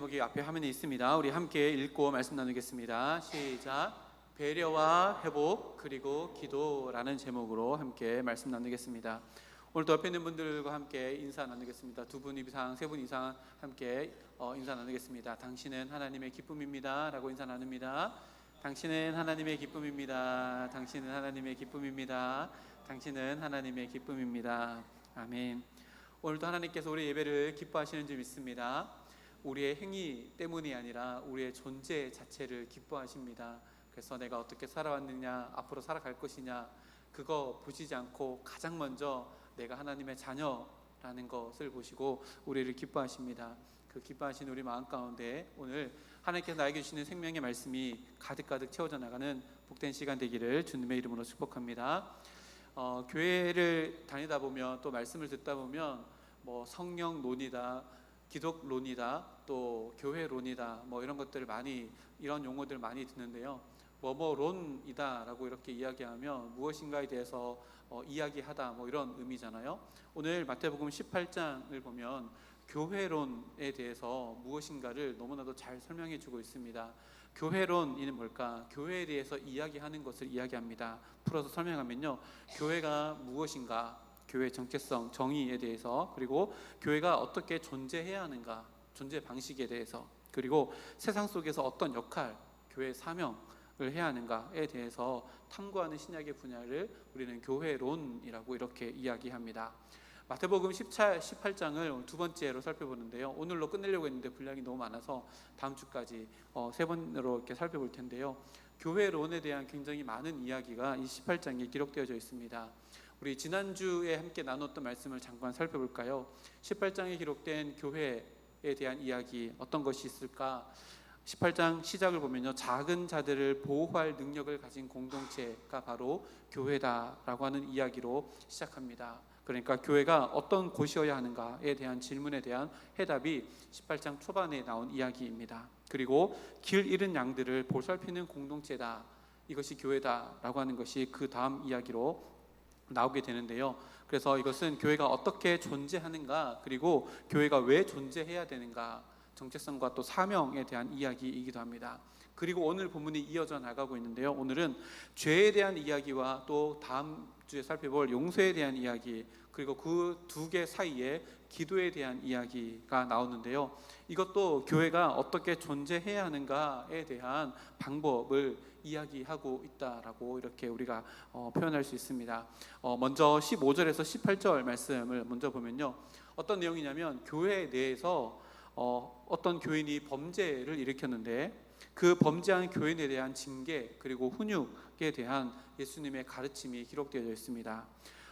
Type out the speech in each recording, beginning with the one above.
제목이 앞에 화면에 있습니다. 우리 함께 읽고 말씀 나누겠습니다. 시작. 배려와 회복 그리고 기도라는 제목으로 함께 말씀 나누겠습니다. 오늘도 옆에 있는 분들과 함께 인사 나누겠습니다. 두 분 이상, 세 분 이상 함께 인사 나누겠습니다. 당신은 하나님의 기쁨입니다 라고 인사 나눕니다. 당신은 하나님의 기쁨입니다. 당신은 하나님의 기쁨입니다. 당신은 하나님의 기쁨입니다. 아멘. 오늘도 하나님께서 우리 예배를 기뻐하시는 줄 믿습니다. 우리의 행위 때문이 아니라 우리의 존재 자체를 기뻐하십니다. 그래서 내가 어떻게 살아왔느냐, 앞으로 살아갈 것이냐, 그거 보시지 않고 가장 먼저 내가 하나님의 자녀라는 것을 보시고 우리를 기뻐하십니다. 그 기뻐하신 우리 마음 가운데 오늘 하나님께서 나에게 주시는 생명의 말씀이 가득가득 채워져 나가는 복된 시간 되기를 주님의 이름으로 축복합니다. 교회를 다니다 보면 또 말씀을 듣다 보면 뭐 성령론이다, 기독론이다, 또 교회론이다, 뭐 이런 것들을 많이, 이런 용어들 많이 듣는데요. 뭐론이다라고 이렇게 이야기하면 무엇인가에 대해서 이야기하다, 뭐 이런 의미잖아요. 오늘 마태복음 18장을 보면 교회론에 대해서 무엇인가를 너무나도 잘 설명해 주고 있습니다. 교회론이 뭘까? 교회에 대해서 이야기하는 것을 이야기합니다. 풀어서 설명하면요, 교회가 무엇인가, 교회의 정체성, 정의에 대해서, 그리고 교회가 어떻게 존재해야 하는가, 존재 방식에 대해서, 그리고 세상 속에서 어떤 역할, 교회의 사명을 해야 하는가에 대해서 탐구하는 신약의 분야를 우리는 교회론이라고 이렇게 이야기합니다. 마태복음 18장을 두 번째로 살펴보는데요. 오늘로 끝내려고 했는데 분량이 너무 많아서 다음 주까지 세 번으로 이렇게 살펴볼 텐데요. 교회론에 대한 굉장히 많은 이야기가 이 18장에 기록되어져 있습니다. 우리 지난주에 함께 나눴던 말씀을 잠깐 살펴볼까요? 18장에 기록된 교회에 대한 이야기, 어떤 것이 있을까? 18장 시작을 보면요, 작은 자들을 보호할 능력을 가진 공동체가 바로 교회다라고 하는 이야기로 시작합니다. 그러니까 교회가 어떤 곳이어야 하는가에 대한 질문에 대한 해답이 18장 초반에 나온 이야기입니다. 그리고 길 잃은 양들을 보살피는 공동체다, 이것이 교회다라고 하는 것이 그 다음 이야기로 나오게 되는데요. 그래서 이것은 교회가 어떻게 존재하는가, 그리고 교회가 왜 존재해야 되는가, 정체성과 또 사명에 대한 이야기이기도 합니다. 그리고 오늘 본문이 이어져 나가고 있는데요. 오늘은 죄에 대한 이야기와 또 다음 주에 살펴볼 용서에 대한 이야기, 그리고 그 두 개 사이에 기도에 대한 이야기가 나오는데요. 이것도 교회가 어떻게 존재해야 하는가에 대한 방법을 이야기하고 있다라고 이렇게 우리가 표현할 수 있습니다. 먼저 15절에서 18절 말씀을 먼저 보면요, 어떤 내용이냐면 교회 내에서 어떤 교인이 범죄를 일으켰는데 그 범죄한 교인에 대한 징계, 그리고 훈육에 대한 예수님의 가르침이 기록되어 있습니다.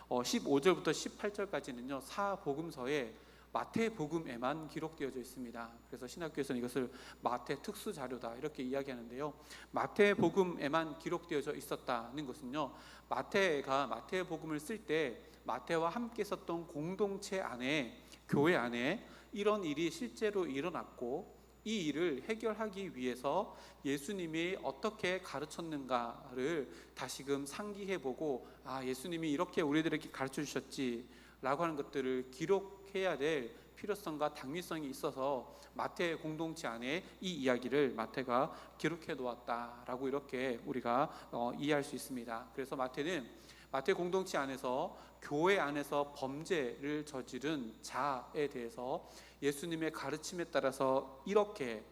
15절부터 18절까지는요 사복음서에 마태복음에만 기록되어져 있습니다. 그래서 신학교에서는 이것을 마태 특수 자료다 이렇게 이야기하는데요, 마태복음에만 기록되어져 있었다는 것은요, 마태가 마태복음을 쓸 때 마태와 함께 썼던 공동체 안에, 교회 안에 이런 일이 실제로 일어났고 이 일을 해결하기 위해서 예수님이 어떻게 가르쳤는가를 다시금 상기해보고, 예수님이 이렇게 우리들에게 가르쳐 주셨지 라고 하는 것들을 기록해야 될 필요성과 당위성이 있어서 마태 공동체 안에 이 이야기를 마태가 기록해 놓았다라고 이렇게 우리가 이해할 수 있습니다. 그래서 마태는 마태 공동체 안에서, 교회 안에서 범죄를 저지른 자에 대해서 예수님의 가르침에 따라서 이렇게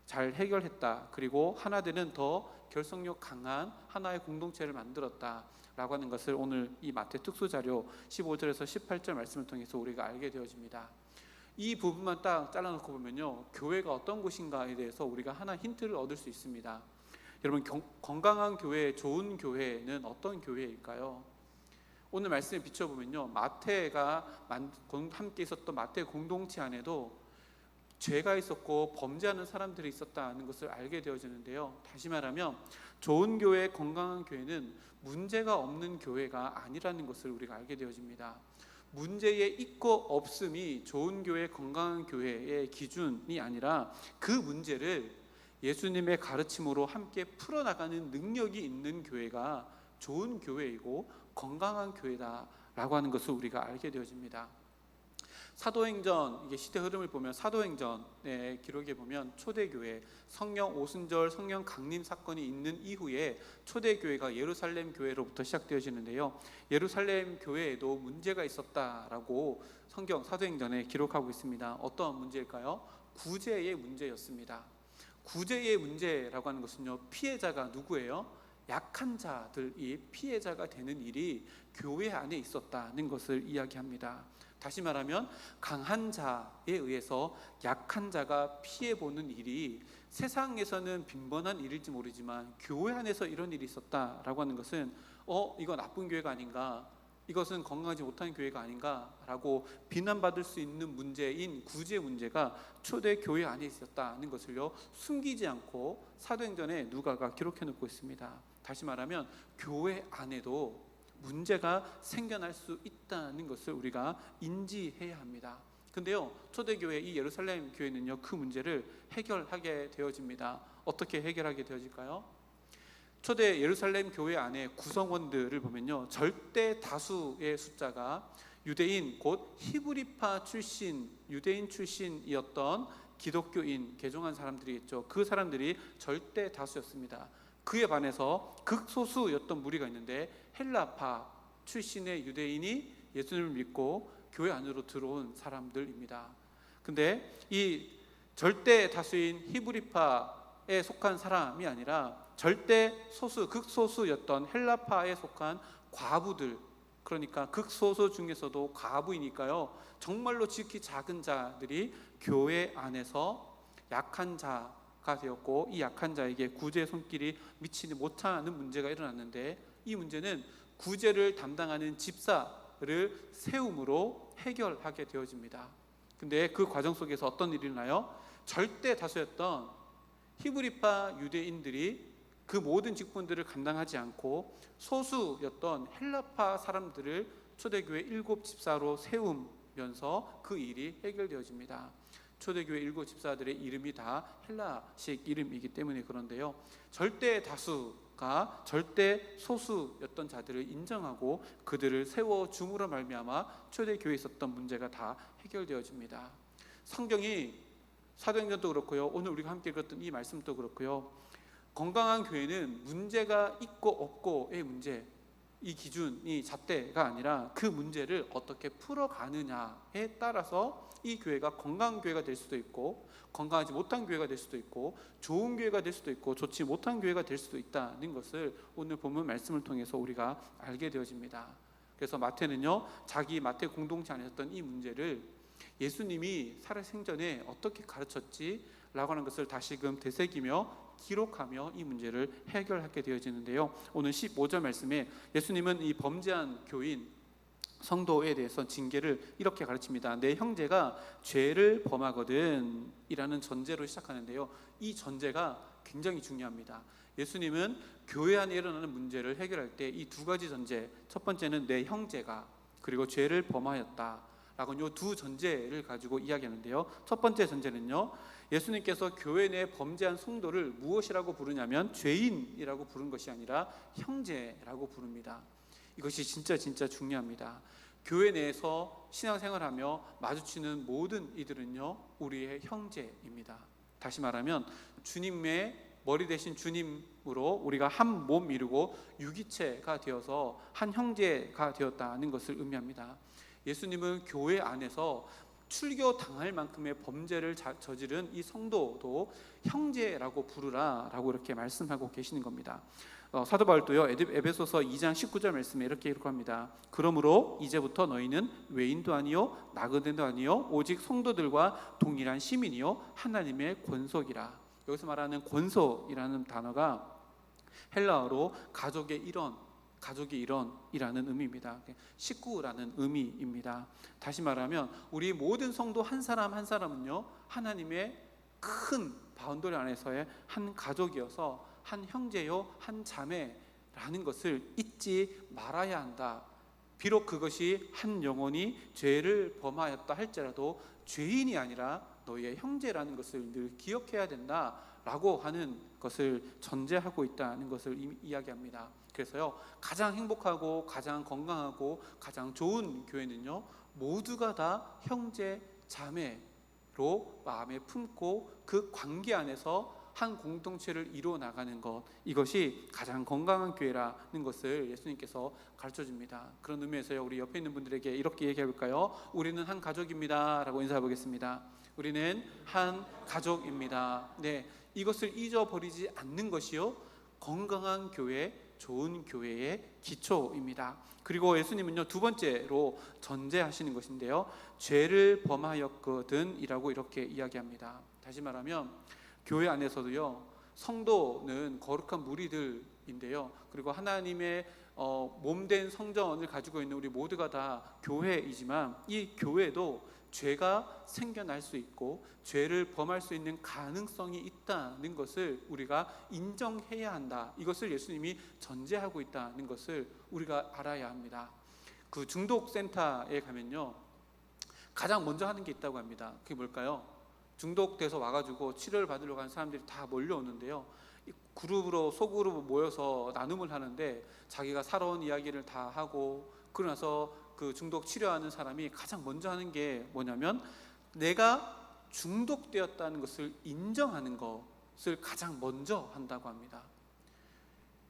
잘 해결했다, 그리고 하나 되는 더 결속력 강한 하나의 공동체를 만들었다 라고 하는 것을 오늘 이 마태 특수자료 15절에서 18절 말씀을 통해서 우리가 알게 되어집니다. 이 부분만 딱 잘라놓고 보면요, 교회가 어떤 곳인가에 대해서 우리가 하나 힌트를 얻을 수 있습니다. 여러분, 건강한 교회, 좋은 교회는 어떤 교회일까요? 오늘 말씀에 비춰보면요, 마태가 함께 있었던 마태 공동체 안에도 죄가 있었고 범죄하는 사람들이 있었다는 것을 알게 되어지는데요, 다시 말하면 좋은 교회, 건강한 교회는 문제가 없는 교회가 아니라는 것을 우리가 알게 되어집니다. 문제의 있고 없음이 좋은 교회, 건강한 교회의 기준이 아니라 그 문제를 예수님의 가르침으로 함께 풀어나가는 능력이 있는 교회가 좋은 교회이고 건강한 교회다라고 하는 것을 우리가 알게 되어집니다. 사도행전, 이게 시대 흐름을 보면 사도행전의 기록에 보면 초대교회, 성령 오순절, 성령 강림 사건이 있는 이후에 초대교회가 예루살렘 교회로부터 시작되어지는데요. 예루살렘 교회에도 문제가 있었다라고 성경 사도행전에 기록하고 있습니다. 어떤 문제일까요? 구제의 문제였습니다. 구제의 문제라고 하는 것은요, 피해자가 누구예요? 약한 자들이 피해자가 되는 일이 교회 안에 있었다는 것을 이야기합니다. 다시 말하면 강한 자에 의해서 약한 자가 피해보는 일이 세상에서는 빈번한 일일지 모르지만 교회 안에서 이런 일이 있었다라고 하는 것은 이거 나쁜 교회가 아닌가, 이것은 건강하지 못한 교회가 아닌가 라고 비난받을 수 있는 문제인 구제 문제가 초대 교회 안에 있었다는 것을요, 숨기지 않고 사도행전에 누가가 기록해 놓고 있습니다. 다시 말하면 교회 안에도 문제가 생겨날 수 있다는 것을 우리가 인지해야 합니다. 근데요, 초대교회 이 예루살렘 교회는요, 그 문제를 해결하게 되어집니다. 어떻게 해결하게 되어질까요? 초대 예루살렘 교회 안에 구성원들을 보면요, 절대 다수의 숫자가 유대인, 곧 히브리파 출신, 유대인 출신이었던 기독교인, 개종한 사람들이겠죠. 그 사람들이 절대 다수였습니다. 그에 반해서 극소수였던 무리가 있는데 헬라파 출신의 유대인이 예수님을 믿고 교회 안으로 들어온 사람들입니다. 근데 이 절대 다수인 히브리파에 속한 사람이 아니라 절대 소수, 극소수였던 헬라파에 속한 과부들, 그러니까 극소수 중에서도 과부이니까요, 정말로 지극히 작은 자들이 교회 안에서 약한 자가 되었고, 이 약한 자에게 구제의 손길이 미치지 못하는 문제가 일어났는데, 이 문제는 구제를 담당하는 집사를 세움으로 해결하게 되어집니다. 근데 그 과정 속에서 어떤 일이 일어나요? 절대 다수였던 히브리파 유대인들이 그 모든 직분들을 감당하지 않고 소수였던 헬라파 사람들을 초대교회 7 집사로 세우면서 그 일이 해결되어집니다. 초대교회 7 집사들의 이름이 다 헬라식 이름이기 때문에 그런데요, 절대 다수가 절대 소수였던 자들을 인정하고 그들을 세워줌으로 말미암아 초대교회에 있었던 문제가 다 해결되어집니다. 성경이 사도행전도 그렇고요, 오늘 우리가 함께 읽었던 이 말씀도 그렇고요, 건강한 교회는 문제가 있고 없고의 문제, 이 기준이 잣대가 아니라 그 문제를 어떻게 풀어가느냐에 따라서 이 교회가 건강한 교회가 될 수도 있고 건강하지 못한 교회가 될 수도 있고 좋은 교회가 될 수도 있고 좋지 못한 교회가 될 수도 있다는 것을 오늘 본문 말씀을 통해서 우리가 알게 되어집니다. 그래서 마태는요, 자기 마태 공동체 안에 있었던 이 문제를 예수님이 살아생전에 어떻게 가르쳤지 라고 하는 것을 다시금 되새기며 기록하며 이 문제를 해결하게 되어지는데요, 오늘 15절 말씀에 예수님은 이 범죄한 교인 성도에 대해서 징계를 이렇게 가르칩니다. 내 형제가 죄를 범하거든 이라는 전제로 시작하는데요, 이 전제가 굉장히 중요합니다. 예수님은 교회 안에 일어나는 문제를 해결할 때 이 두 가지 전제, 첫 번째는 내 형제가, 그리고 죄를 범하였다 라고 이 두 전제를 가지고 이야기하는데요, 첫 번째 전제는요, 예수님께서 교회 내 범죄한 성도를 무엇이라고 부르냐면 죄인이라고 부른 것이 아니라 형제라고 부릅니다. 이것이 진짜 중요합니다. 교회 내에서 신앙생활하며 마주치는 모든 이들은요, 우리의 형제입니다. 다시 말하면 주님의 머리 대신 주님으로 우리가 한 몸 이루고 유기체가 되어서 한 형제가 되었다는 것을 의미합니다. 예수님은 교회 안에서 출교 당할 만큼의 범죄를 저지른 이 성도도 형제라고 부르라 라고 이렇게 말씀하고 계시는 겁니다. 사도 바울도요, 에베소서 2장 19절 말씀에 이렇게 기록합니다. 그러므로 이제부터 너희는 외인도 아니요 나그네도 아니요 오직 성도들과 동일한 시민이요 하나님의 권속이라. 여기서 말하는 권속이라는 단어가 헬라어로 가족의 일원이라는 의미입니다. 식구라는 의미입니다. 다시 말하면 우리 모든 성도 한 사람 한 사람은요, 하나님의 큰 바운더리 안에서의 한 가족이어서 한 형제요 한 자매라는 것을 잊지 말아야 한다. 비록 그것이 한 영혼이 죄를 범하였다 할지라도 죄인이 아니라 너희의 형제라는 것을 늘 기억해야 된다라고 하는 것을 전제하고 있다는 것을 이야기합니다. 그래서요, 가장 행복하고 가장 건강하고 가장 좋은 교회는요, 모두가 다 형제 자매로 마음에 품고 그 관계 안에서 한 공동체를 이루어 나가는 것, 이것이 가장 건강한 교회라는 것을 예수님께서 가르쳐 줍니다. 그런 의미에서요, 우리 옆에 있는 분들에게 이렇게 얘기해 볼까요? 우리는 한 가족입니다 라고 인사해 보겠습니다. 우리는 한 가족입니다. 네, 이것을 잊어버리지 않는 것이요, 건강한 교회, 좋은 교회의 기초입니다. 그리고 예수님은요, 두 번째로 전제하시는 것인데요, 죄를 범하였거든 이라고 이렇게 이야기합니다. 다시 말하면 교회 안에서도요, 성도는 거룩한 무리들인데요, 그리고 하나님의 몸된 성전을 가지고 있는 우리 모두가 다 교회이지만, 이 교회도 죄가 생겨날 수 있고 죄를 범할 수 있는 가능성이 있다는 것을 우리가 인정해야 한다. 이것을 예수님이 전제하고 있다는 것을 우리가 알아야 합니다. 그 중독센터에 가면요, 가장 먼저 하는 게 있다고 합니다. 그게 뭘까요? 중독돼서 와가지고 치료를 받으러 가는 사람들이 다 몰려오는데요, 그룹으로 소그룹으로 모여서 나눔을 하는데 자기가 살아온 이야기를 다 하고, 그러고 나서 그 중독 치료하는 사람이 가장 먼저 하는 게 뭐냐면, 내가 중독되었다는 것을 인정하는 것을 가장 먼저 한다고 합니다.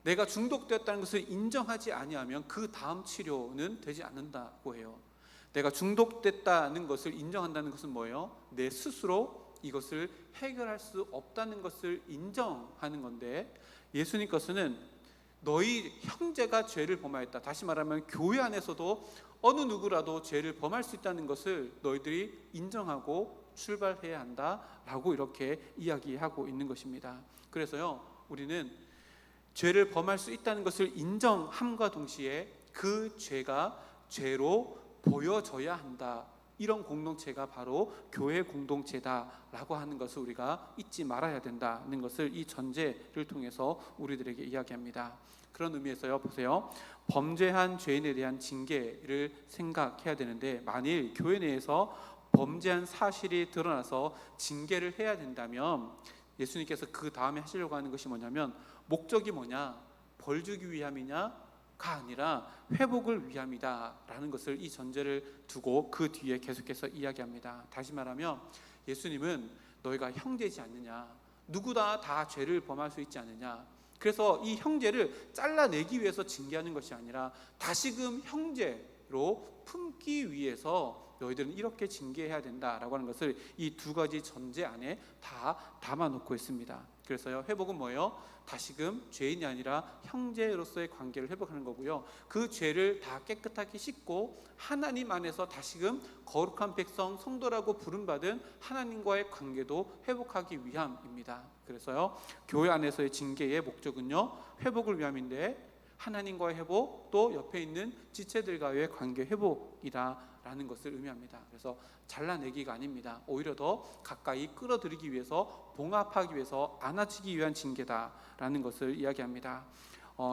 내가 중독되었다는 것을 인정하지 아니하면 그 다음 치료는 되지 않는다고 해요. 내가 중독됐다는 것을 인정한다는 것은 뭐예요? 내 스스로 이것을 해결할 수 없다는 것을 인정하는 건데, 예수님께서는 너희 형제가 죄를 범하였다, 다시 말하면 교회 안에서도 어느 누구라도 죄를 범할 수 있다는 것을 너희들이 인정하고 출발해야 한다라고 이렇게 이야기하고 있는 것입니다. 그래서요, 우리는 죄를 범할 수 있다는 것을 인정함과 동시에 그 죄가 죄로 보여져야 한다, 이런 공동체가 바로 교회 공동체다라고 하는 것을 우리가 잊지 말아야 된다는 것을 이 전제를 통해서 우리들에게 이야기합니다. 그런 의미에서요, 보세요, 범죄한 죄인에 대한 징계를 생각해야 되는데, 만일 교회 내에서 범죄한 사실이 드러나서 징계를 해야 된다면 예수님께서 그 다음에 하시려고 하는 것이 뭐냐면, 목적이 뭐냐? 벌 주기 위함이냐? 가 아니라 회복을 위함이다라는 것을 이 전제를 두고 그 뒤에 계속해서 이야기합니다. 다시 말하면 예수님은 너희가 형제지 않느냐, 누구나 다 죄를 범할 수 있지 않느냐, 그래서 이 형제를 잘라내기 위해서 징계하는 것이 아니라 다시금 형제로 품기 위해서 너희들은 이렇게 징계해야 된다라고 하는 것을 이 두 가지 전제 안에 다 담아놓고 있습니다. 그래서요, 회복은 뭐예요? 다시금 죄인이 아니라 형제로서의 관계를 회복하는 거고요, 그 죄를 다 깨끗하게 씻고 하나님 안에서 다시금 거룩한 백성, 성도라고 부름받은 하나님과의 관계도 회복하기 위함입니다. 그래서요, 교회 안에서의 징계의 목적은요, 회복을 위함인데, 하나님과의 회복, 또 옆에 있는 지체들과의 관계 회복이다라는 것을 의미합니다. 그래서 잘라내기가 아닙니다. 오히려 더 가까이 끌어들이기 위해서, 봉합하기 위해서, 안아치기 위한 징계다라는 것을 이야기합니다.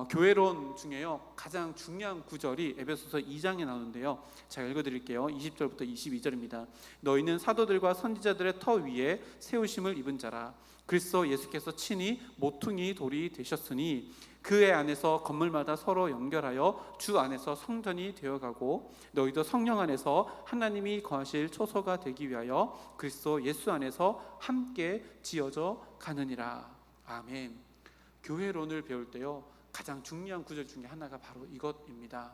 교회론 중에요, 가장 중요한 구절이 에베소서 2장에 나오는데요, 제가 읽어드릴게요. 20절부터 22절입니다. 너희는 사도들과 선지자들의 터 위에 세우심을 입은 자라. 그리스도 예수께서 친히 모퉁이 돌이 되셨으니 그의 안에서 건물마다 서로 연결하여 주 안에서 성전이 되어가고, 너희도 성령 안에서 하나님이 거하실 초소가 되기 위하여 그리스도 예수 안에서 함께 지어져 가느니라. 아멘. 교회론을 배울 때요, 가장 중요한 구절 중에 하나가 바로 이것입니다.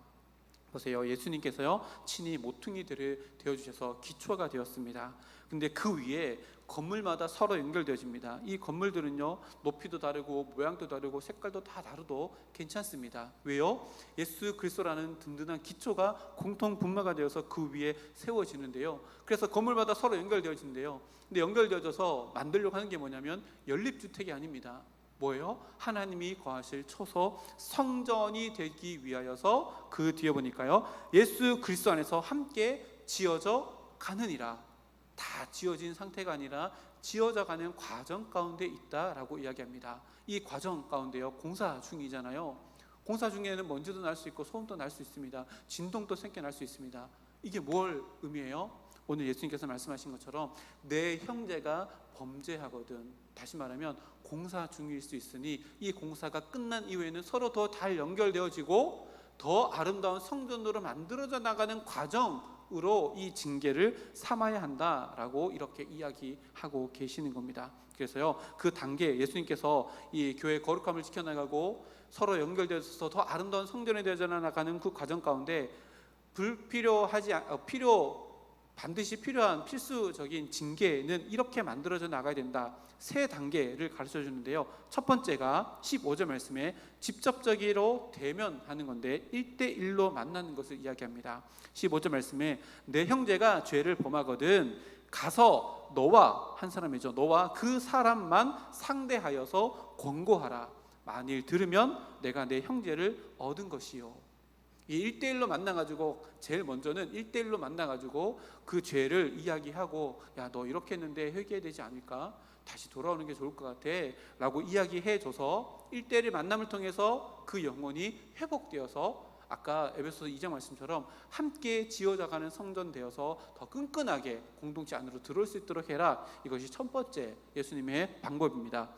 보세요, 예수님께서요 친히 모퉁이들을 되어주셔서 기초가 되었습니다. 근데 그 위에 건물마다 서로 연결되어집니다. 이 건물들은요, 높이도 다르고 모양도 다르고 색깔도 다 다르도 괜찮습니다. 왜요? 예수 그리스도라는 든든한 기초가 공통 분마가 되어서 그 위에 세워지는데요, 그래서 건물마다 서로 연결되어지는데요, 근데 연결되어져서 만들려고 하는 게 뭐냐면 연립주택이 아닙니다. 뭐예요? 하나님이 거하실 초소 성전이 되기 위하여서, 그 뒤에 보니까요, 예수 그리스도 안에서 함께 지어져 가느니라. 다 지어진 상태가 아니라 지어져 가는 과정 가운데 있다라고 이야기합니다. 이 과정 가운데요, 공사 중이잖아요. 공사 중에는 먼지도 날 수 있고 소음도 날 수 있습니다. 진동도 생겨날 수 있습니다. 이게 뭘 의미해요? 오늘 예수님께서 말씀하신 것처럼 내 형제가 범죄하거든, 다시 말하면 공사 중일 수 있으니 이 공사가 끝난 이후에는 서로 더 잘 연결되어지고 더 아름다운 성전으로 만들어져 나가는 과정, 덕으로 이 징계를 삼아야 한다라고 이렇게 이야기하고 계시는 겁니다. 그래서요, 그 단계 예수님께서 이 교회의 거룩함을 지켜나가고 서로 연결되어서 더 아름다운 성전에 되어 나가는 그 과정 가운데 반드시 필요한 필수적인 징계는 이렇게 만들어져 나가야 된다. 세 단계를 가르쳐 주는데요. 첫 번째가 15절 말씀에 직접적으로 대면하는 건데 1대1로 만나는 것을 이야기합니다. 15절 말씀에 내 형제가 죄를 범하거든 가서 너와 한 사람이죠. 너와 그 사람만 상대하여서 권고하라. 만일 들으면 내가 내 형제를 얻은 것이요. 이 1대1로 만나가지고 제일 먼저는 1대1로 만나가지고 그 죄를 이야기하고 야, 너 이렇게 했는데 회개해야 되지 않을까? 다시 돌아오는 게 좋을 것 같아 라고 이야기해줘서 1대1 만남을 통해서 그 영혼이 회복되어서 아까 에베소서 2장 말씀처럼 함께 지어져가는 성전 되어서 더 끈끈하게 공동체 안으로 들어올 수 있도록 해라. 이것이 첫 번째 예수님의 방법입니다.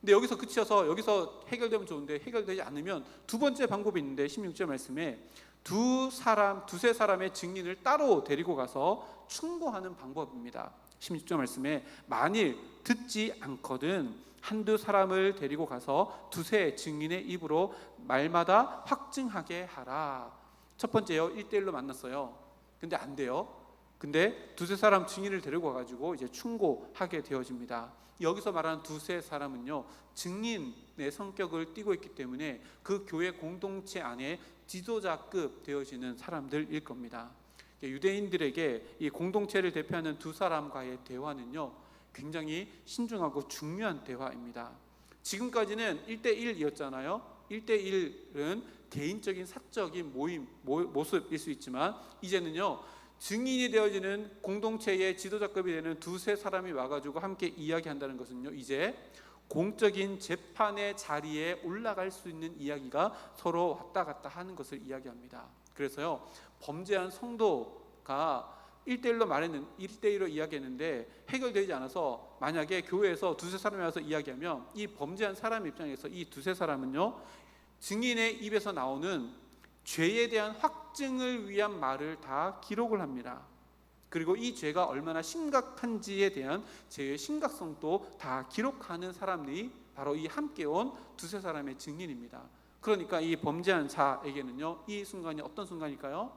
근데 여기서 그치어서 여기서 해결되면 좋은데 해결되지 않으면 두 번째 방법이 있는데 16절 말씀에 두세 사람의 증인을 따로 데리고 가서 충고하는 방법입니다. 16절 말씀에 만일 듣지 않거든 한두 사람을 데리고 가서 두세 증인의 입으로 말마다 확증하게 하라. 첫 번째요, 1대1로 만났어요. 근데 안 돼요. 근데 두세 사람 증인을 데리고 와가지고 이제 충고하게 되어집니다. 여기서 말하는 두세 사람은요, 증인의 성격을 띠고 있기 때문에 그 교회 공동체 안에 지도자급 되어지는 사람들일 겁니다. 유대인들에게 이 공동체를 대표하는 두 사람과의 대화는요, 굉장히 신중하고 중요한 대화입니다. 지금까지는 1대1이었잖아요. 1대1은 개인적인 사적인 모습일 수 있지만 이제는요, 증인이 되어지는 공동체의 지도자급이 되는 두세 사람이 와가지고 함께 이야기한다는 것은요, 이제 공적인 재판의 자리에 올라갈 수 있는 이야기가 서로 왔다 갔다 하는 것을 이야기합니다. 그래서요, 범죄한 성도가 1대1로 이야기했는데 해결되지 않아서 만약에 교회에서 두세 사람이 와서 이야기하면 이 범죄한 사람 입장에서 이 두세 사람은요, 증인의 입에서 나오는 죄에 대한 확증을 위한 말을 다 기록을 합니다. 그리고 이 죄가 얼마나 심각한지에 대한 죄의 심각성도 다 기록하는 사람들이 바로 이 함께 온 두세 사람의 증인입니다. 그러니까 이 범죄한 자에게는요, 이 순간이 어떤 순간일까요?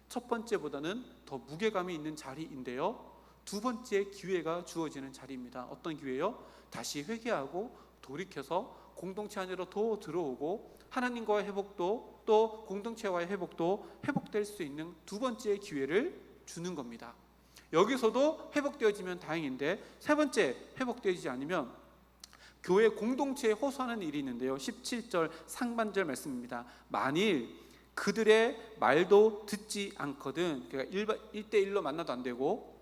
첫 번째보다는 더 무게감이 있는 자리인데요, 두 번째 기회가 주어지는 자리입니다. 어떤 기회요? 다시 회개하고 돌이켜서 공동체 안으로 더 들어오고 하나님과의 회복도 또 공동체와의 회복도 회복될 수 있는 두 번째 기회를 주는 겁니다. 여기서도 회복되어지면 다행인데 세 번째 회복되지 않으면 교회 공동체에 호소하는 일이 있는데요, 17절 상반절 말씀입니다. 만일 그들의 말도 듣지 않거든, 그러니까 1대1로 만나도 안 되고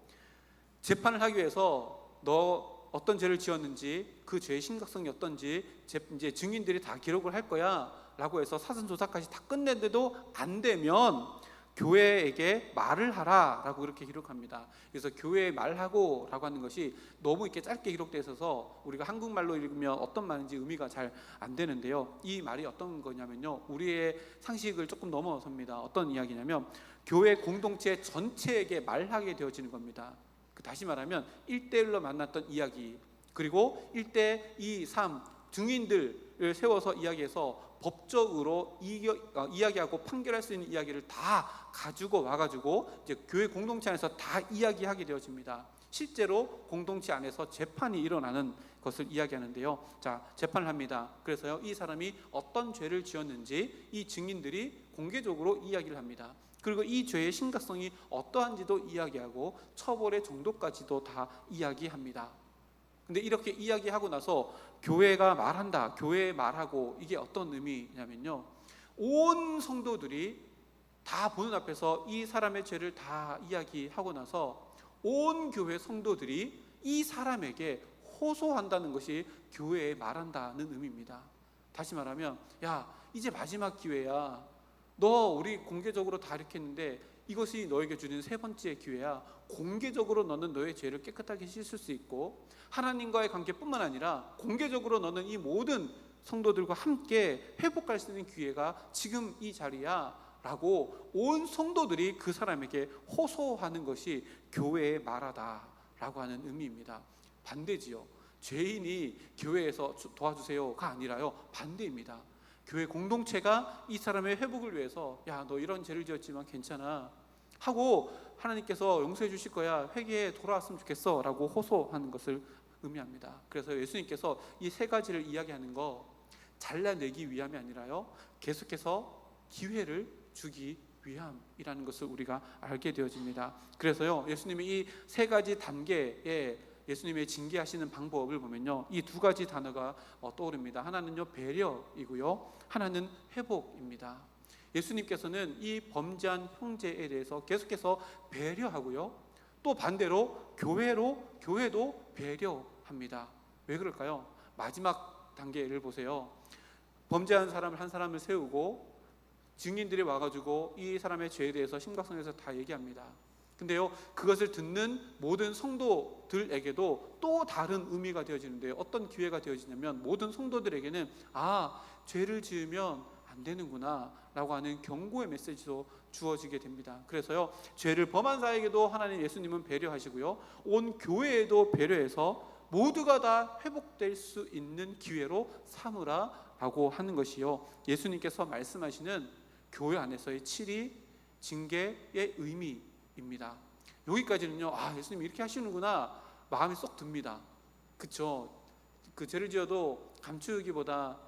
재판을 하기 위해서 너 어떤 죄를 지었는지 그 죄의 심각성이 어떤지 이제 증인들이 다 기록을 할 거야 라고 해서 사전 조사까지 다 끝냈는데도 안 되면 교회에게 말을 하라 라고 그렇게 기록합니다. 그래서 교회에 말하고 라고 하는 것이 너무 이렇게 짧게 기록되어 있어서 우리가 한국말로 읽으면 어떤 말인지 의미가 잘 안 되는데요, 이 말이 어떤 거냐면요, 우리의 상식을 조금 넘어섭니다. 어떤 이야기냐면 교회 공동체 전체에게 말하게 되어지는 겁니다. 다시 말하면 1대1로 만났던 이야기, 그리고 1대 2, 3 증인들을 세워서 이야기해서 법적으로 이야기하고 판결할 수 있는 이야기를 다 가지고 와가지고 이제 교회 공동체 안에서 다 이야기하게 되어집니다. 실제로 공동체 안에서 재판이 일어나는 것을 이야기하는데요. 자, 재판을 합니다. 그래서요, 이 사람이 어떤 죄를 지었는지 이 증인들이 공개적으로 이야기를 합니다. 그리고 이 죄의 심각성이 어떠한지도 이야기하고 처벌의 정도까지도 다 이야기합니다. 근데 이렇게 이야기하고 나서 교회가 말한다, 교회에 말하고, 이게 어떤 의미냐면요, 온 성도들이 다 보는 앞에서 이 사람의 죄를 다 이야기하고 나서 온 교회 성도들이 이 사람에게 호소한다는 것이 교회에 말한다는 의미입니다. 다시 말하면, 야, 이제 마지막 기회야. 너 우리 공개적으로 다 이렇게 했는데 이것이 너에게 주는 세 번째 기회야. 공개적으로 너는 너의 죄를 깨끗하게 씻을 수 있고 하나님과의 관계뿐만 아니라 공개적으로 너는 이 모든 성도들과 함께 회복할 수 있는 기회가 지금 이 자리야 라고 온 성도들이 그 사람에게 호소하는 것이 교회의 말하다라고 하는 의미입니다. 반대지요. 죄인이 교회에서 도와주세요가 아니라요, 반대입니다. 교회 공동체가 이 사람의 회복을 위해서 야, 너 이런 죄를 지었지만 괜찮아 하고 하나님께서 용서해 주실 거야, 회개에 돌아왔으면 좋겠어 라고 호소하는 것을 의미합니다. 그래서 예수님께서 이 세 가지를 이야기하는 거 잘라내기 위함이 아니라요, 계속해서 기회를 주기 위함이라는 것을 우리가 알게 되어집니다. 그래서요, 예수님이 이 세 가지 단계에 예수님의 징계하시는 방법을 보면요, 이 두 가지 단어가 떠오릅니다. 하나는요, 배려이고요, 하나는 회복입니다. 예수님께서는 이 범죄한 형제에 대해서 계속해서 배려하고요, 또 반대로 교회도 배려합니다. 왜 그럴까요? 마지막 단계를 보세요. 범죄한 사람을 한 사람을 세우고 증인들이 와가지고 이 사람의 죄에 대해서 심각성에 대해서 다 얘기합니다. 근데요, 그것을 듣는 모든 성도들에게도 또 다른 의미가 되어지는데요, 어떤 기회가 되어지냐면 모든 성도들에게는 죄를 지으면 안 되는구나 라고 하는 경고의 메시지도 주어지게 됩니다. 그래서요, 죄를 범한 자에게도 하나님 예수님은 배려하시고요, 온 교회에도 배려해서 모두가 다 회복될 수 있는 기회로 삼으라 라고 하는 것이요, 예수님께서 말씀하시는 교회 안에서의 7위 징계의 의미입니다. 여기까지는요, 예수님이 이렇게 하시는구나 마음이 쏙 듭니다. 그쵸? 그 죄를 지어도 감추기보다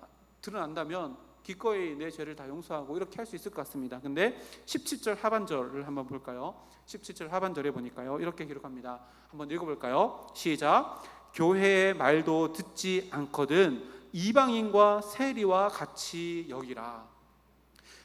드러난다면 기꺼이 내 죄를 다 용서하고 이렇게 할 수 있을 것 같습니다. 근데 17절 하반절을 한번 볼까요? 17절 하반절에 보니까요, 이렇게 기록합니다. 한번 읽어볼까요? 시작. 교회의 말도 듣지 않거든 이방인과 세리와 같이 여기라.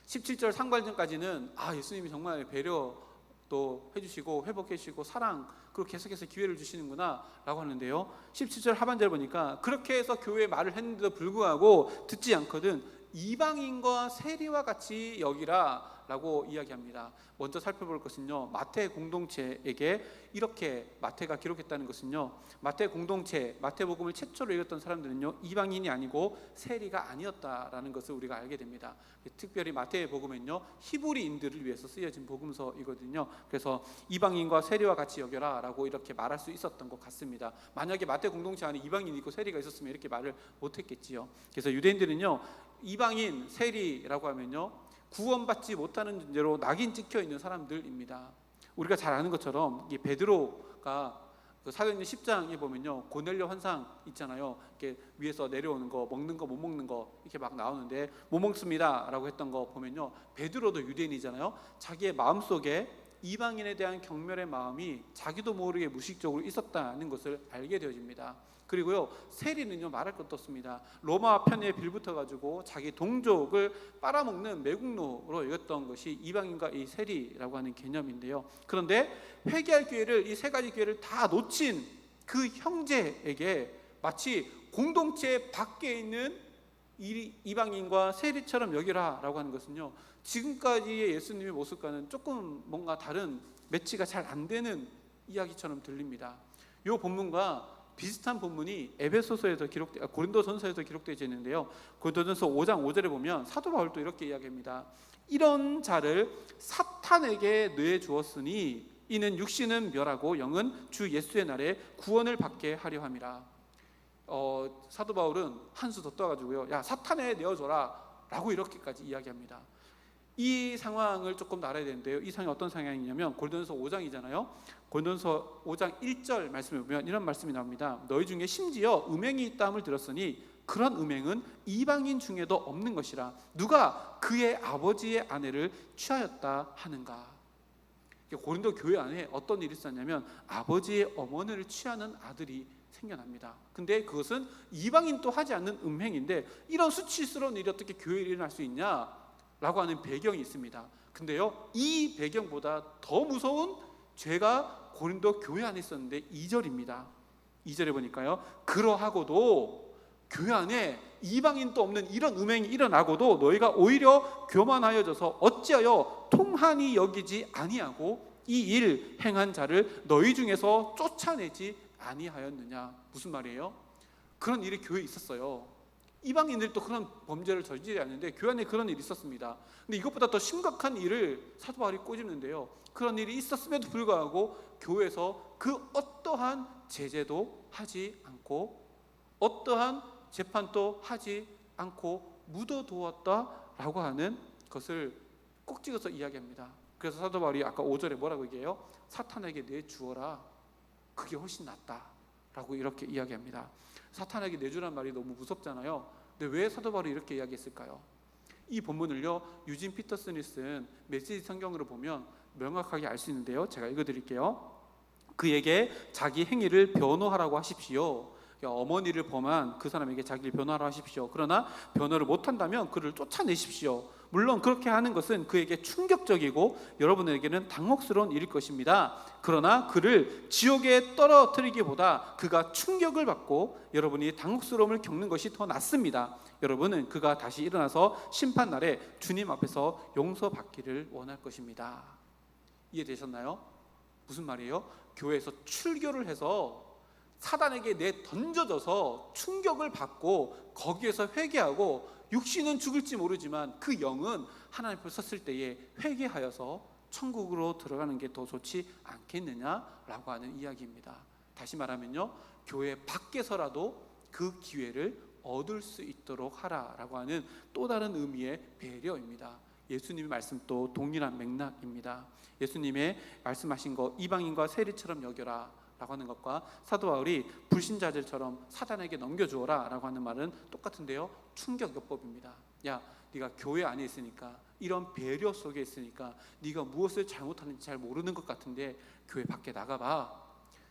17절 상반절까지는 예수님이 정말 배려도 해주시고 회복해 주시고 사랑, 그리고 계속해서 기회를 주시는구나 라고 하는데요, 17절 하반절 보니까 그렇게 해서 교회의 말을 했는데도 불구하고 듣지 않거든 이방인과 세리와 같이 여기라 라고 이야기합니다. 먼저 살펴볼 것은요, 마태 공동체에게 이렇게 마태가 기록했다는 것은요, 마태 공동체, 마태복음을 최초로 읽었던 사람들은요, 이방인이 아니고 세리가 아니었다라는 것을 우리가 알게 됩니다. 특별히 마태복음은요, 히브리인들을 위해서 쓰여진 복음서이거든요. 그래서 이방인과 세리와 같이 여겨라 라고 이렇게 말할 수 있었던 것 같습니다. 만약에 마태 공동체 안에 이방인이 있고 세리가 있었으면 이렇게 말을 못했겠지요. 그래서 유대인들은요, 이방인, 세리라고 하면요, 구원받지 못하는 존재로 낙인 찍혀 있는 사람들입니다. 우리가 잘 아는 것처럼 이 베드로가 그 사도행전 10장에 보면요, 고넬료 환상 있잖아요. 이렇게 위에서 내려오는 거, 먹는 거, 못 먹는 거 이렇게 막 나오는데 못 먹습니다라고 했던 거 보면요, 베드로도 유대인이잖아요. 자기의 마음속에 이방인에 대한 경멸의 마음이 자기도 모르게 무의식적으로 있었다는 것을 알게 되어집니다. 그리고요, 세리는요, 말할 것도 없습니다. 로마 편에 빌붙어가지고 자기 동족을 빨아먹는 매국노로 여겼던 것이 이방인과 이 세리라고 하는 개념인데요, 그런데 회개할 기회를, 이 세 가지 기회를 다 놓친 그 형제에게 마치 공동체 밖에 있는 이방인과 세리처럼 여기라 라고 하는 것은요, 지금까지의 예수님의 모습과는 조금 뭔가 다른, 매치가 잘 안 되는 이야기처럼 들립니다. 이 본문과 비슷한 본문이 에베소서에서 고린도전서에서 기록되어 있는데요, 고린도전서 5장 5절에 보면 사도 바울도 이렇게 이야기합니다. 이런 자를 사탄에게 내주었으니 이는 육신은 멸하고 영은 주 예수의 날에 구원을 받게 하려 함이라. 사도 바울은 한 수 더 떠가지고요, 야, 사탄에 내어줘라 라고 이렇게까지 이야기합니다. 이 상황을 조금 알아야 되는데요, 이 상황이 어떤 상황이냐면 고린도전서 5장이잖아요. 고린도전서 5장 1절 말씀을 보면 이런 말씀이 나옵니다. 너희 중에 심지어 음행이 있다함을 들었으니 그런 음행은 이방인 중에도 없는 것이라. 누가 그의 아버지의 아내를 취하였다 하는가. 고린도 교회 안에 어떤 일이 있었냐면 아버지의 어머니를 취하는 아들이 생겨납니다. 근데 그것은 이방인도 하지 않는 음행인데 이런 수치스러운 일이 어떻게 교회에 일어날 수 있냐 라고 하는 배경이 있습니다. 근데요, 이 배경보다 더 무서운 죄가 고린도 교회 안에 있었는데 2절입니다. 2절에 보니까요, 그러하고도 교회 안에 이방인도 없는 이런 음행이 일어나고도 너희가 오히려 교만하여져서 어찌하여 통한이 여기지 아니하고 이 일 행한 자를 너희 중에서 쫓아내지 아니하였느냐. 무슨 말이에요? 그런 일이 교회에 있었어요. 이방인들도 그런 범죄를 저지르지 않는데 교회 안에 그런 일이 있었습니다. 근데 이것보다 더 심각한 일을 사도 바울이 꼬집는데요. 그런 일이 있었음에도 불구하고 교회에서 그 어떠한 제재도 하지 않고 어떠한 재판도 하지 않고 묻어두었다라고 하는 것을 꼭 찍어서 이야기합니다. 그래서 사도 바울이 아까 5절에 뭐라고 얘기해요? 사탄에게 내주어라, 그게 훨씬 낫다라고 이렇게 이야기합니다. 사탄에게 내주란 말이 너무 무섭잖아요. 근데 왜 사도 바울이 이렇게 이야기했을까요? 이 본문을요, 유진 피터슨이 쓴 메시지 성경으로 보면 명확하게 알 수 있는데요, 제가 읽어드릴게요. 그에게 자기 행위를 변호하라고 하십시오. 어머니를 범한 그 사람에게 자기를 변호하라고 하십시오. 그러나 변호를 못한다면 그를 쫓아내십시오. 물론 그렇게 하는 것은 그에게 충격적이고 여러분에게는 당혹스러운 일일 것입니다. 그러나 그를 지옥에 떨어뜨리기보다 그가 충격을 받고 여러분이 당혹스러움을 겪는 것이 더 낫습니다. 여러분은 그가 다시 일어나서 심판날에 주님 앞에서 용서받기를 원할 것입니다. 이해되셨나요? 무슨 말이에요? 교회에서 출교를 해서 사단에게 던져져서 충격을 받고 거기에서 회개하고 육신은 죽을지 모르지만 그 영은 하나님 앞에 섰을 때에 회개하여서 천국으로 들어가는 게 더 좋지 않겠느냐라고 하는 이야기입니다. 다시 말하면요, 교회 밖에서라도 그 기회를 얻을 수 있도록 하라라고 하는 또 다른 의미의 배려입니다. 예수님의 말씀도 동일한 맥락입니다. 예수님의 말씀하신 거 이방인과 세리처럼 여겨라 라고 하는 것과 사도 바울이 불신자들처럼 사단에게 넘겨주어라 라고 하는 말은 똑같은데요, 충격요법입니다. 야, 네가 교회 안에 있으니까, 이런 배려 속에 있으니까 네가 무엇을 잘못하는지 잘 모르는 것 같은데 교회 밖에 나가봐,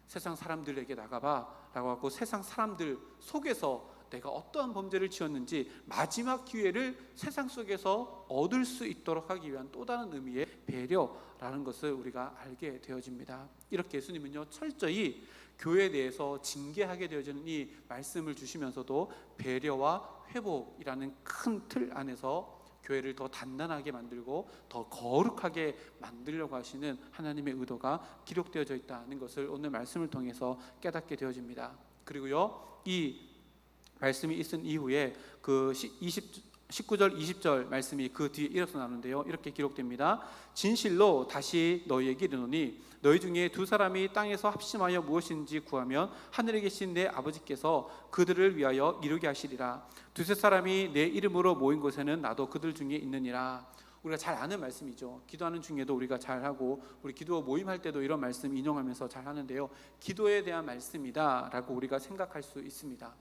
세상 사람들에게 나가봐 라고 하고 세상 사람들 속에서 내가 어떠한 범죄를 지었는지 마지막 기회를 세상 속에서 얻을 수 있도록 하기 위한 또 다른 의미의 배려라는 것을 우리가 알게 되어집니다. 이렇게 예수님은요, 철저히 교회에 대해서 징계하게 되어지는 이 말씀을 주시면서도 배려와 회복이라는 큰 틀 안에서 교회를 더 단단하게 만들고 더 거룩하게 만들려고 하시는 하나님의 의도가 기록되어져 있다는 것을 오늘 말씀을 통해서 깨닫게 되어집니다. 그리고요, 이 말씀이 있은 이후에 그 19절 20절 말씀이 그 뒤에 이어서 나오는데요, 이렇게 기록됩니다. 진실로 다시 너희에게 이르노니 너희 중에 두 사람이 땅에서 합심하여 무엇인지 구하면 하늘에 계신 내 아버지께서 그들을 위하여 이루게 하시리라. 두세 사람이 내 이름으로 모인 곳에는 나도 그들 중에 있느니라. 우리가 잘 아는 말씀이죠. 기도하는 중에도 우리가 잘하고 우리 기도 모임할 때도 이런 말씀 인용하면서 잘 하는데요, 기도에 대한 말씀이다 라고 우리가 생각할 수 있습니다.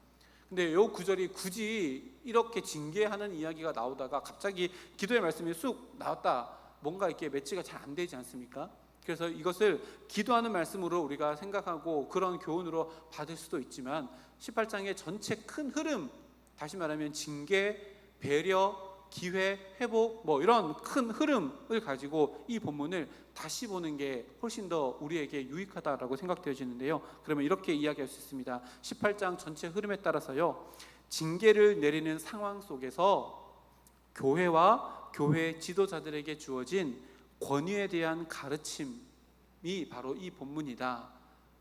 근데 이 구절이 굳이 이렇게 징계하는 이야기가 나오다가 갑자기 기도의 말씀이 쑥 나왔다, 뭔가 이렇게 매치가 잘 안 되지 않습니까? 그래서 이것을 기도하는 말씀으로 우리가 생각하고 그런 교훈으로 받을 수도 있지만 18장의 전체 큰 흐름, 다시 말하면 징계, 배려, 기회, 회복 이런 큰 흐름을 가지고 이 본문을 다시 보는 게 훨씬 더 우리에게 유익하다라고 생각되어지는데요, 그러면 이렇게 이야기할 수 있습니다. 18장 전체 흐름에 따라서요, 징계를 내리는 상황 속에서 교회와 교회 지도자들에게 주어진 권위에 대한 가르침이 바로 이 본문이다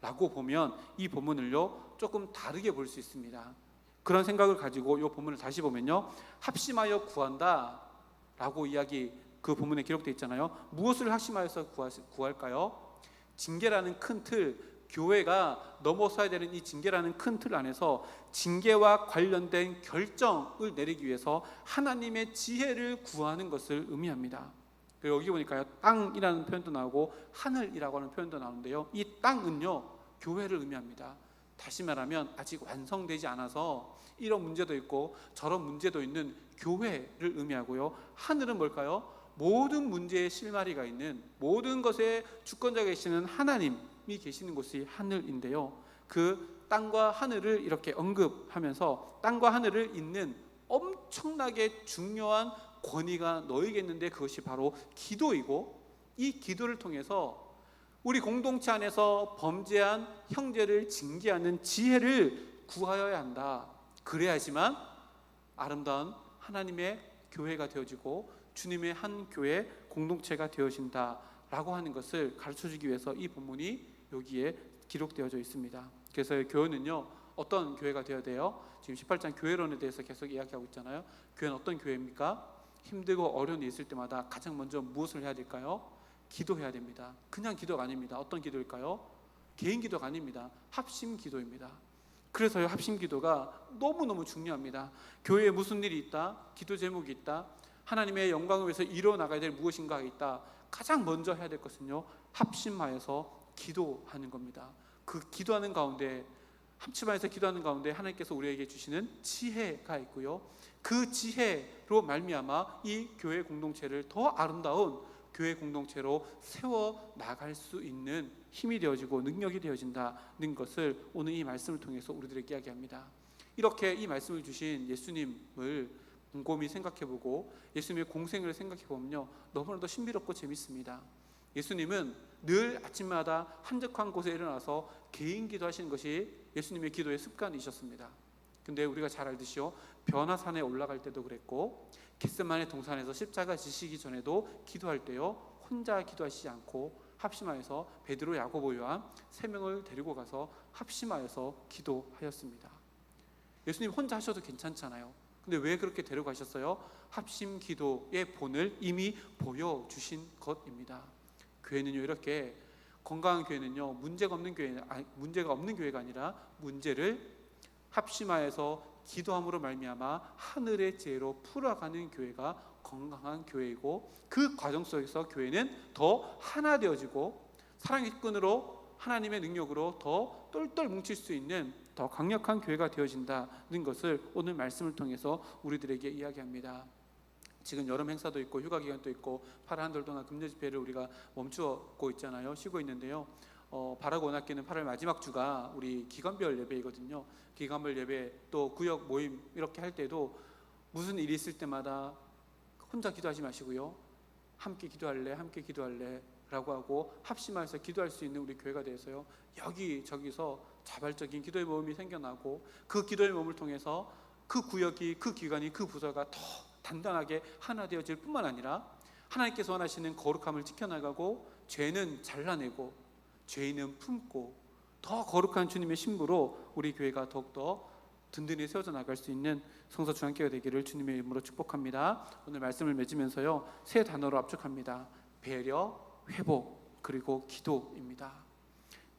라고 보면 이 본문을요, 조금 다르게 볼 수 있습니다. 그런 생각을 가지고 이 본문을 다시 보면요, 합심하여 구한다 라고 이야기 그 본문에 기록되어 있잖아요. 무엇을 합심하여서 구할까요? 징계라는 큰 틀, 교회가 넘어서야 되는 이 징계라는 큰 틀 안에서 징계와 관련된 결정을 내리기 위해서 하나님의 지혜를 구하는 것을 의미합니다. 그리고 여기 보니까요, 땅이라는 표현도 나오고 하늘이라고 하는 표현도 나오는데요, 이 땅은요, 교회를 의미합니다. 다시 말하면 아직 완성되지 않아서 이런 문제도 있고 저런 문제도 있는 교회를 의미하고요, 하늘은 뭘까요? 모든 문제에 실마리가 있는, 모든 것에 주권자가 계시는 하나님이 계시는 곳이 하늘인데요, 그 땅과 하늘을 이렇게 언급하면서 땅과 하늘을 잇는 엄청나게 중요한 권위가 너에게 있는데 그것이 바로 기도이고, 이 기도를 통해서 우리 공동체 안에서 범죄한 형제를 징계하는 지혜를 구하여야 한다. 그래야지만 아름다운 하나님의 교회가 되어지고 주님의 한 교회 공동체가 되어진다 라고 하는 것을 가르쳐주기 위해서 이 본문이 여기에 기록되어져 있습니다. 그래서 교회는요, 어떤 교회가 되어야 돼요? 지금 18장 교회론에 대해서 계속 이야기하고 있잖아요. 교회는 어떤 교회입니까? 힘들고 어려운 일이 있을 때마다 가장 먼저 무엇을 해야 될까요? 기도해야 됩니다. 그냥 기도가 아닙니다. 어떤 기도일까요? 개인 기도가 아닙니다. 합심 기도입니다. 그래서요, 합심 기도가 너무너무 중요합니다. 교회에 무슨 일이 있다, 기도 제목이 있다, 하나님의 영광을 위해서 이뤄나가야 될 무엇인가가 있다, 가장 먼저 해야 될 것은요, 합심하여서 기도하는 겁니다. 그 기도하는 가운데, 합심하여서 기도하는 가운데 하나님께서 우리에게 주시는 지혜가 있고요, 그 지혜로 말미암아 이 교회 공동체를 더 아름다운 교회 공동체로 세워 나갈 수 있는 힘이 되어지고 능력이 되어진다는 것을 오늘 이 말씀을 통해서 우리들에게 이야기합니다. 이렇게 이 말씀을 주신 예수님을 곰곰이 생각해보고 예수님의 공생을 생각해보면요, 너무나도 신비롭고 재밌습니다. 예수님은 늘 아침마다 한적한 곳에 일어나서 개인 기도하시는 것이 예수님의 기도의 습관이셨습니다. 근데 우리가 잘 알듯이요, 변화산에 올라갈 때도 그랬고 겟세마네 동산에서 십자가 지시기 전에도 기도할 때요, 혼자 기도하시지 않고 합심하여서 베드로, 야고보, 요한 3명을 데리고 가서 합심하여서 기도하였습니다. 예수님 혼자 하셔도 괜찮잖아요. 근데 왜 그렇게 데려가셨어요? 합심 기도의 본을 이미 보여주신 것입니다. 교회는요, 이렇게 건강한 교회는요, 문제가 없는 교회가 아니라 문제를 합심하여서 기도함으로 말미암아 하늘의 지혜로 풀어가는 교회가 건강한 교회이고, 그 과정 속에서 교회는 더 하나 되어지고 사랑의 끈으로 하나님의 능력으로 더 똘똘 뭉칠 수 있는 더 강력한 교회가 되어진다는 것을 오늘 말씀을 통해서 우리들에게 이야기합니다. 지금 여름 행사도 있고 휴가 기간도 있고 8월 한 달 동안 금요 집회를 우리가 멈추고 있잖아요. 쉬고 있는데요. 바라고 원학기는 8월 마지막 주가 우리 기간별 예배이거든요. 기간별 예배 또 구역 모임 이렇게 할 때도 무슨 일이 있을 때마다 혼자 기도하지 마시고요, 함께 기도할래 라고 하고 합심하여서 기도할 수 있는 우리 교회가 되어서요, 여기저기서 자발적인 기도의 모임이 생겨나고 그 기도의 모임을 통해서 그 구역이, 그 기관이, 그 부서가 더 단단하게 하나 되어질 뿐만 아니라 하나님께서 원하시는 거룩함을 지켜나가고 죄는 잘라내고 죄인은 품고 더 거룩한 주님의 신부로 우리 교회가 더욱더 든든히 세워져 나갈 수 있는 성서 중앙교회가 되기를 주님의 이름으로 축복합니다. 오늘 말씀을 맺으면서요, 세 단어로 압축합니다. 배려, 회복, 그리고 기도입니다.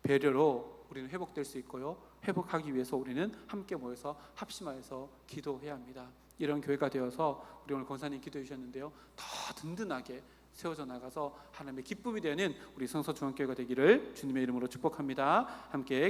배려로 우리는 회복될 수 있고요, 회복하기 위해서 우리는 함께 모여서 합심하여서 기도해야 합니다. 이런 교회가 되어서 우리 오늘 권사님 기도해 주셨는데요, 더 든든하게 세워져 나가서 하나님의 기쁨이 되는 우리 성서 중앙교회가 되기를 주님의 이름으로 축복합니다. 함께